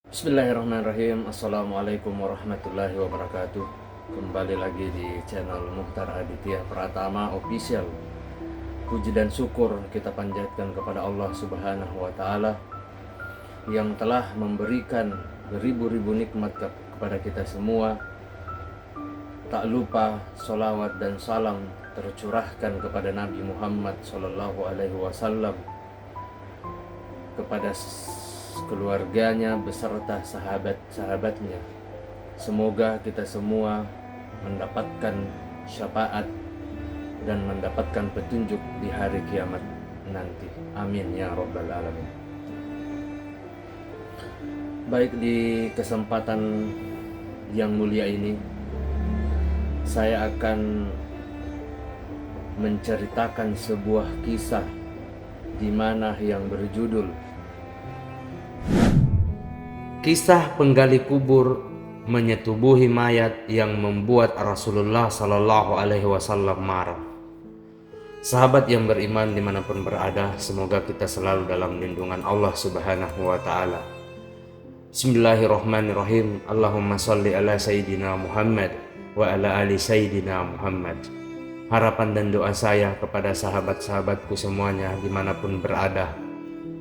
Bismillahirrahmanirrahim. Assalamualaikum warahmatullahi wabarakatuh. Kembali lagi di channel Mukhtar Aditya Pratama Official. Puji dan syukur kita panjatkan kepada Allah Subhanahu wa Ta'ala yang telah memberikan beribu-ribu nikmat kepada kita semua. Tak lupa sholawat dan salam tercurahkan kepada Nabi Muhammad SAW, kepada keluarganya beserta sahabat-sahabatnya. Semoga kita semua mendapatkan syafaat dan mendapatkan petunjuk di hari kiamat nanti. Amin ya rabbal alamin. Baik, di kesempatan yang mulia ini saya akan menceritakan sebuah kisah di mana yang berjudul Kisah Penggali Kubur Menyetubuhi Mayat yang membuat Rasulullah Sallallahu Alaihi Wasallam marah. Sahabat yang beriman dimanapun berada, semoga kita selalu dalam lindungan Allah Subhanahu Wa Taala. Bismillahirrahmanirrahim. Allahumma salli ala Sayyidina Muhammad wa ala ali Sayyidina Muhammad. Harapan dan doa saya kepada sahabat-sahabatku semuanya dimanapun berada,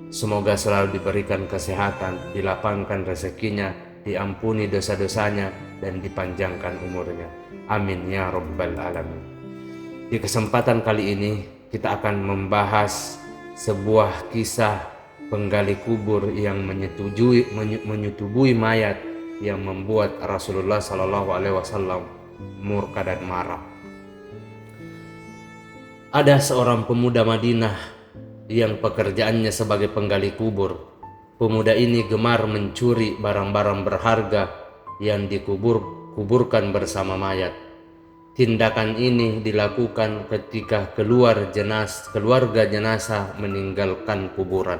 semoga selalu diberikan kesehatan, dilapangkan rezekinya, diampuni dosa-dosanya, dan dipanjangkan umurnya. Amin ya rabbal alamin. Di kesempatan kali ini kita akan membahas sebuah kisah penggali kubur yang menyetubuhi mayat yang membuat Rasulullah Sallallahu Alaihi Wasallam murka dan marah. Ada seorang pemuda Madinah yang pekerjaannya sebagai penggali kubur. Pemuda ini gemar mencuri barang-barang berharga yang dikuburkan bersama mayat. Tindakan ini dilakukan ketika keluarga jenazah meninggalkan kuburan.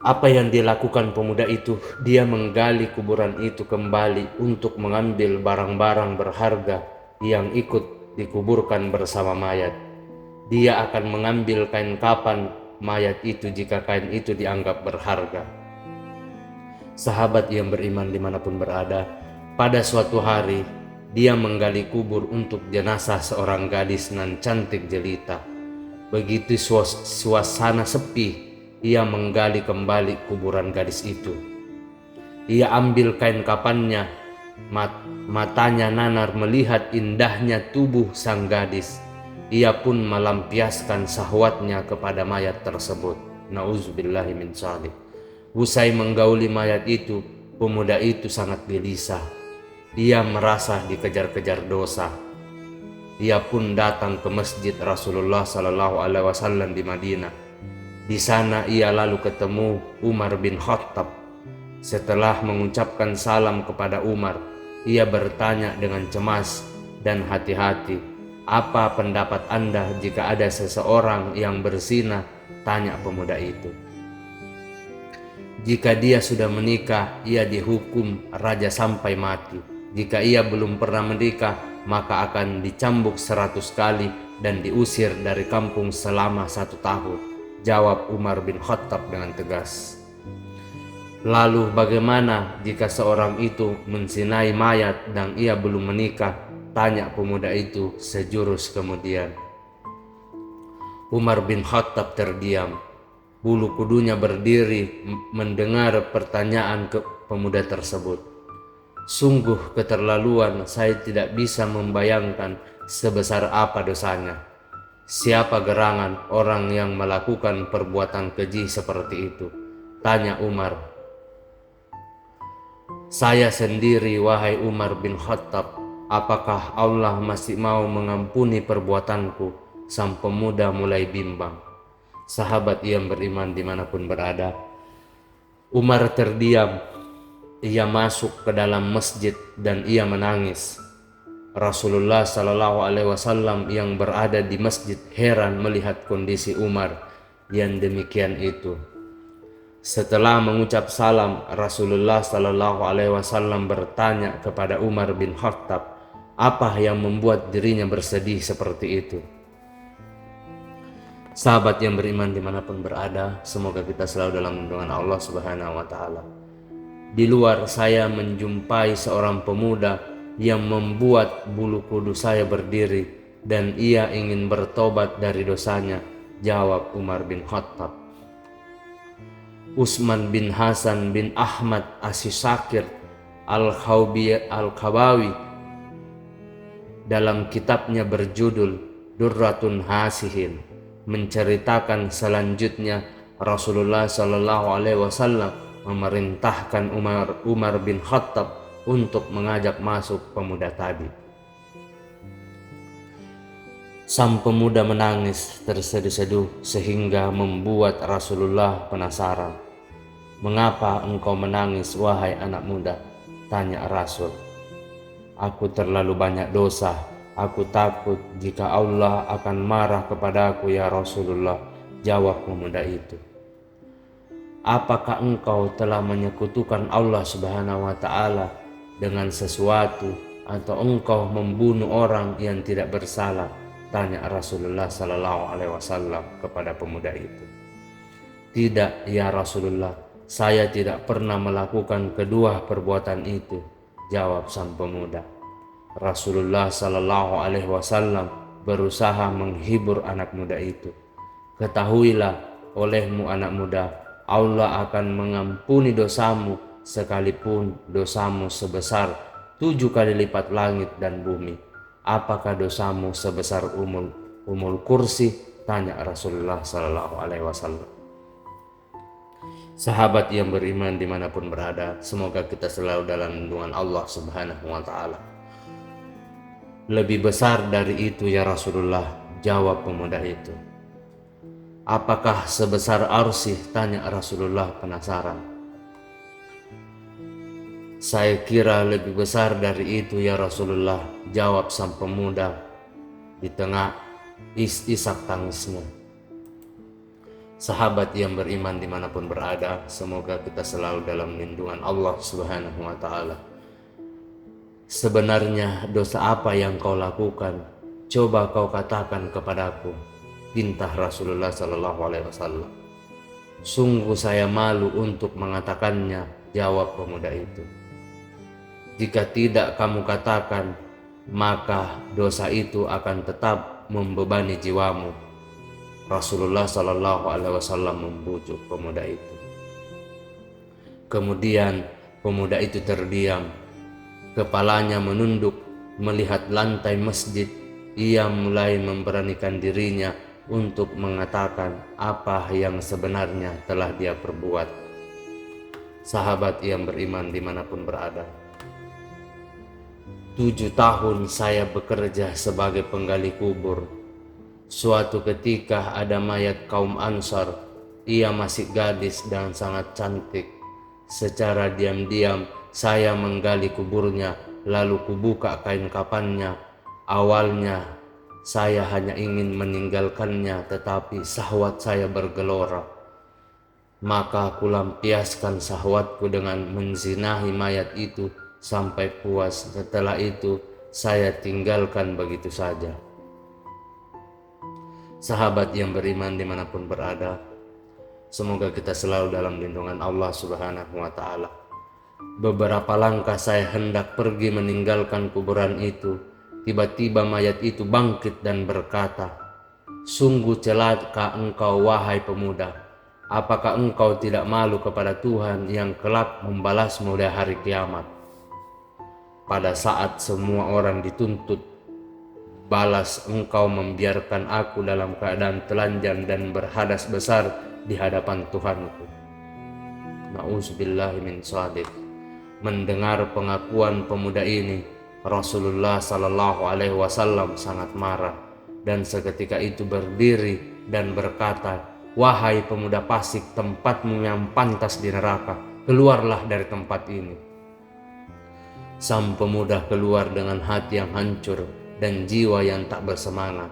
Apa yang dilakukan pemuda itu? Dia menggali kuburan itu kembali untuk mengambil barang-barang berharga yang ikut dikuburkan bersama mayat. Dia akan mengambil kain kapan mayat itu jika kain itu dianggap berharga. Sahabat yang beriman dimanapun berada, pada suatu hari dia menggali kubur untuk jenazah seorang gadis nan cantik jelita. Begitu suasana sepi, ia menggali kembali kuburan gadis itu. Ia ambil kain kapannya, matanya nanar melihat indahnya tubuh sang gadis. Ia pun melampiaskan syahwatnya kepada mayat tersebut. Nauzubillahi min dzalik. Usai menggauli mayat itu, pemuda itu sangat gelisah. Ia merasa dikejar-kejar dosa. Ia pun datang ke masjid Rasulullah Sallallahu Alaihi Wasallam di Madinah. Di sana ia lalu ketemu Umar bin Khattab. Setelah mengucapkan salam kepada Umar, ia bertanya dengan cemas dan hati-hati, "Apa pendapat Anda jika ada seseorang yang berzina?" tanya pemuda itu. "Jika dia sudah menikah, ia dihukum raja sampai mati. Jika ia belum pernah menikah, maka akan dicambuk 100 kali dan diusir dari kampung selama 1 tahun, jawab Umar bin Khattab dengan tegas. "Lalu bagaimana jika seorang itu menzinai mayat dan ia belum menikah?" tanya pemuda itu sejurus kemudian. Umar bin Khattab terdiam. Bulu kudunya berdiri mendengar pertanyaan ke pemuda tersebut. Sungguh keterlaluan, saya tidak bisa membayangkan sebesar apa dosanya. Siapa gerangan orang yang melakukan perbuatan keji seperti itu? Tanya Umar. "Saya sendiri, wahai Umar bin Khattab. Apakah Allah masih mau mengampuni perbuatanku?" Sang pemuda mulai bimbang. Sahabat yang beriman dimanapun berada, Umar terdiam. Ia masuk ke dalam masjid dan ia menangis. Rasulullah Sallallahu Alaihi Wasallam yang berada di masjid heran melihat kondisi Umar yang demikian itu. Setelah mengucap salam, Rasulullah Sallallahu Alaihi Wasallam bertanya kepada Umar bin Khattab, apa yang membuat dirinya bersedih seperti itu. Sahabat yang beriman dimanapun berada, semoga kita selalu dalam lindungan Allah Subhanahu wa Ta'ala. Di luar saya menjumpai seorang pemuda yang membuat bulu kudus saya berdiri, dan ia ingin bertobat dari dosanya. Jawab Umar bin Khattab. Utsman bin Hasan bin Ahmad As-Sakir Al-Khabawi dalam kitabnya berjudul Durratun Hasihin menceritakan selanjutnya Rasulullah Shallallahu Alaihi Wasallam memerintahkan Umar bin Khattab untuk mengajak masuk pemuda tadi. Sang pemuda menangis terseduh-seduh sehingga membuat Rasulullah penasaran. "Mengapa engkau menangis, wahai anak muda?" tanya Rasul. "Aku terlalu banyak dosa. Aku takut jika Allah akan marah kepadaku, ya Rasulullah," jawab pemuda itu. "Apakah engkau telah menyekutukan Allah Subhanahu wa Ta'ala dengan sesuatu, atau engkau membunuh orang yang tidak bersalah?" tanya Rasulullah Sallallahu Alaihi Wasallam kepada pemuda itu. "Tidak, ya Rasulullah, saya tidak pernah melakukan kedua perbuatan itu," jawab sang pemuda. Rasulullah Sallallahu Alaihi Wasallam berusaha menghibur anak muda itu. "Ketahuilah olehmu anak muda, Allah akan mengampuni dosamu sekalipun dosamu sebesar 7 kali lipat langit dan bumi. Apakah dosamu sebesar umul kursi?" tanya Rasulullah Sallallahu Alaihi Wasallam. Sahabat yang beriman dimanapun berada, semoga kita selalu dalam lindungan Allah Subhanahu wa Ta'ala. "Lebih besar dari itu, ya Rasulullah," jawab pemuda itu. "Apakah sebesar arsy?" tanya Rasulullah penasaran. "Saya kira lebih besar dari itu, ya Rasulullah," jawab sang pemuda di tengah isak tangisnya. Sahabat yang beriman dimanapun berada, semoga kita selalu dalam lindungan Allah Subhanahu wa Ta'ala. "Sebenarnya dosa apa yang kau lakukan? Coba kau katakan kepadaku," pintah Rasulullah Sallallahu Alaihi Wasallam. "Sungguh saya malu untuk mengatakannya," jawab pemuda itu. "Jika tidak kamu katakan, maka dosa itu akan tetap membebani jiwamu." Rasulullah Sallallahu Alaihi Wasallam membujuk pemuda itu. Kemudian pemuda itu terdiam. Kepalanya menunduk melihat lantai masjid. Ia mulai memberanikan dirinya untuk mengatakan apa yang sebenarnya telah dia perbuat. Sahabat yang beriman dimanapun berada, 7 tahun saya bekerja sebagai penggali kubur. Suatu ketika ada mayat kaum Ansar. Ia masih gadis dan sangat cantik. Secara diam-diam saya menggali kuburnya, lalu kubuka kain kafannya. Awalnya saya hanya ingin meninggalkannya, tetapi syahwat saya bergelora. Maka aku lampiaskan syahwatku dengan menzinahi mayat itu sampai puas. Setelah itu saya tinggalkan begitu saja. Sahabat yang beriman dimanapun berada, semoga kita selalu dalam lindungan Allah Subhanahu wa Ta'ala. Beberapa langkah saya hendak pergi meninggalkan kuburan itu. Tiba-tiba mayat itu bangkit dan berkata, "Sungguh celaka engkau, wahai pemuda. Apakah engkau tidak malu kepada Tuhan yang kelak membalasmu di hari kiamat? Pada saat semua orang dituntut balas, engkau membiarkan aku dalam keadaan telanjang dan berhadas besar di hadapan Tuhanku." Na'udzubillahi min dzalik. Mendengar pengakuan pemuda ini, Rasulullah Sallallahu Alaihi Wasallam sangat marah dan seketika itu berdiri dan berkata, "Wahai pemuda fasik, tempatmu yang pantas di neraka. Keluarlah dari tempat ini." Sang pemuda keluar dengan hati yang hancur dan jiwa yang tak bersemangat.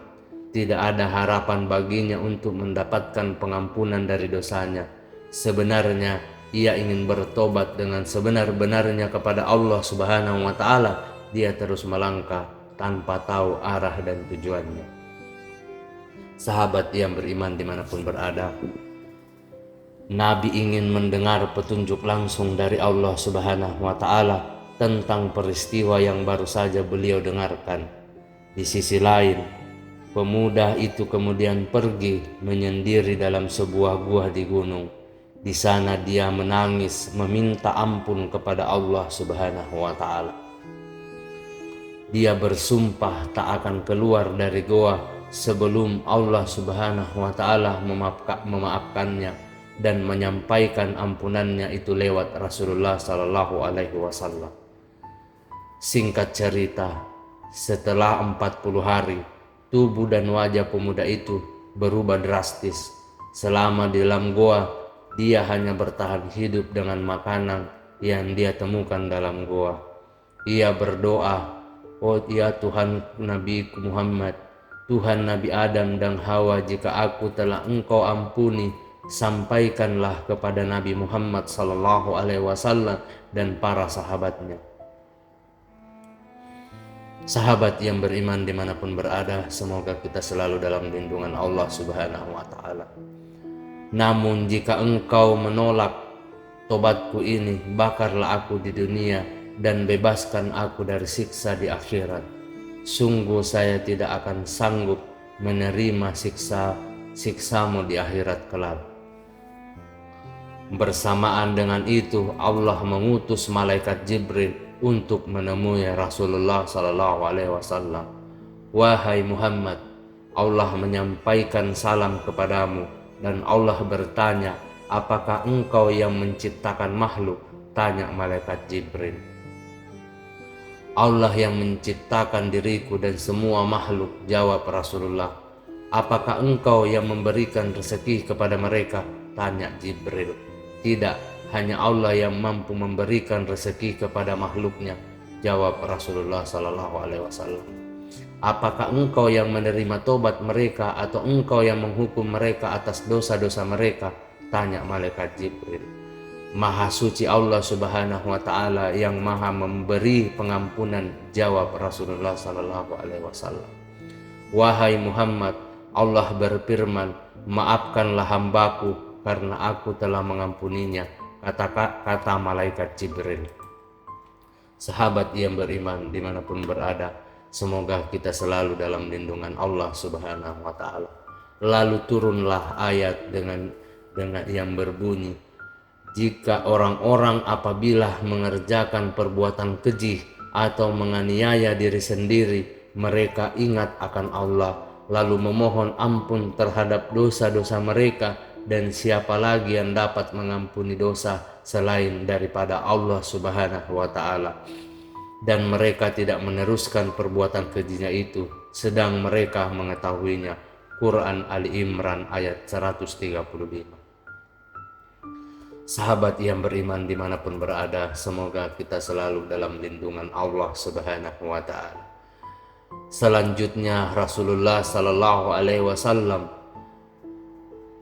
Tidak ada harapan baginya untuk mendapatkan pengampunan dari dosanya. Sebenarnya ia ingin bertobat dengan sebenar-benarnya kepada Allah Subhanahu wa Ta'ala. Dia terus melangkah tanpa tahu arah dan tujuannya. Sahabat yang beriman dimanapun berada, Nabi ingin mendengar petunjuk langsung dari Allah Subhanahu wa Ta'ala tentang peristiwa yang baru saja beliau dengarkan. Di sisi lain, pemuda itu kemudian pergi menyendiri dalam sebuah gua di gunung. Di sana dia menangis meminta ampun kepada Allah Subhanahu wa Ta'ala. Dia bersumpah tak akan keluar dari goa sebelum Allah Subhanahu wa Ta'ala memaafkannya dan menyampaikan ampunannya itu lewat Rasulullah Sallallahu Alaihi Wasallam. Singkat cerita, setelah 40 hari, tubuh dan wajah pemuda itu berubah drastis. Selama di dalam goa, dia hanya bertahan hidup dengan makanan yang dia temukan dalam goa. Ia berdoa, "Oh ya Tuhan Nabi Muhammad, Tuhan Nabi Adam dan Hawa, jika aku telah Engkau ampuni, sampaikanlah kepada Nabi Muhammad Sallallahu Alaihi Wasallam dan para sahabatnya." Sahabat yang beriman dimanapun berada, semoga kita selalu dalam lindungan Allah Subhanahu wa Ta'ala. Namun jika engkau menolak tobatku ini, bakarlah aku di dunia dan bebaskan aku dari siksa di akhirat. Sungguh saya tidak akan sanggup menerima siksamu di akhirat kelak. Bersamaan dengan itu, Allah mengutus malaikat Jibril untuk menemui Rasulullah Sallallahu Alaihi Wasallam. "Wahai Muhammad, Allah menyampaikan salam kepadamu dan Allah bertanya, apakah engkau yang menciptakan makhluk?" Tanya malaikat Jibril. "Allah yang menciptakan diriku dan semua makhluk," jawab Rasulullah. "Apakah engkau yang memberikan rezeki kepada mereka?" Tanya Jibril. "Tidak, hanya Allah yang mampu memberikan rezeki kepada makhluknya," jawab Rasulullah Sallallahu Alaihi Wasallam. "Apakah engkau yang menerima tobat mereka atau engkau yang menghukum mereka atas dosa-dosa mereka?" Tanya malaikat Jibril. "Maha suci Allah Subhanahu wa Ta'ala yang maha memberi pengampunan," jawab Rasulullah Sallallahu Alaihi Wasallam. "Wahai Muhammad, Allah berfirman, maafkanlah hambaku karena aku telah mengampuninya," kata malaikat Jibril. Sahabat yang beriman dimanapun berada, semoga kita selalu dalam lindungan Allah Subhanahu wa Ta'ala. Lalu turunlah ayat dengan yang berbunyi, "Jika orang-orang apabila mengerjakan perbuatan keji atau menganiaya diri sendiri, mereka ingat akan Allah, lalu memohon ampun terhadap dosa-dosa mereka, dan siapa lagi yang dapat mengampuni dosa selain daripada Allah Subhanahu wa Ta'ala. Dan mereka tidak meneruskan perbuatan kejinya itu, sedang mereka mengetahuinya." Quran Ali Imran ayat 135. Sahabat yang beriman dimanapun berada, semoga kita selalu dalam lindungan Allah Subhanahu wa Ta'ala. Selanjutnya Rasulullah Sallallahu Alaihi Wasallam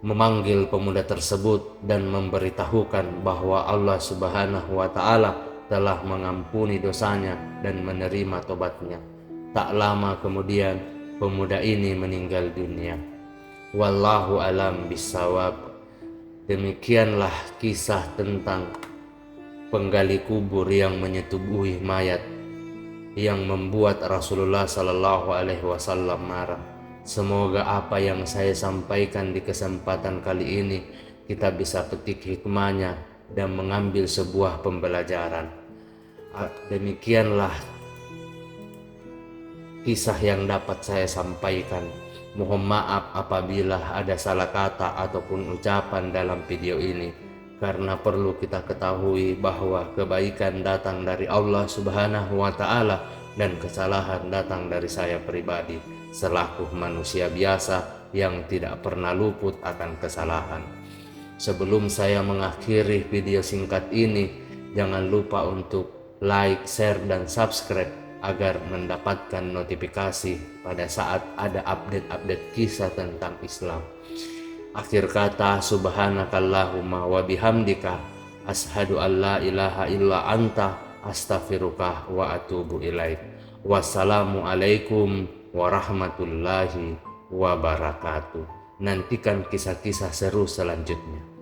memanggil pemuda tersebut dan memberitahukan bahwa Allah Subhanahu wa Ta'ala telah mengampuni dosanya dan menerima tobatnya. Tak lama kemudian pemuda ini meninggal dunia. Wallahu alam bisawab. Demikianlah kisah tentang penggali kubur yang menyetubuhi mayat yang membuat Rasulullah Sallallahu Alaihi Wasallam marah. Semoga apa yang saya sampaikan di kesempatan kali ini kita bisa petik hikmahnya dan mengambil sebuah pembelajaran. Demikianlah kisah yang dapat saya sampaikan. Mohon maaf apabila ada salah kata ataupun ucapan dalam video ini, karena perlu kita ketahui bahwa kebaikan datang dari Allah Subhanahu wa Ta'ala dan kesalahan datang dari saya pribadi selaku manusia biasa yang tidak pernah luput akan kesalahan. Sebelum saya mengakhiri video singkat ini, jangan lupa untuk like, share, dan subscribe agar mendapatkan notifikasi pada saat ada update-update kisah tentang Islam. Akhir kata, subhanakallahumma wa bihamdika ashhadu an la ilaha illa anta astaghfiruka wa atubu ilaik. Wassalamualaikum warahmatullahi wabarakatuh. Nantikan kisah-kisah seru selanjutnya.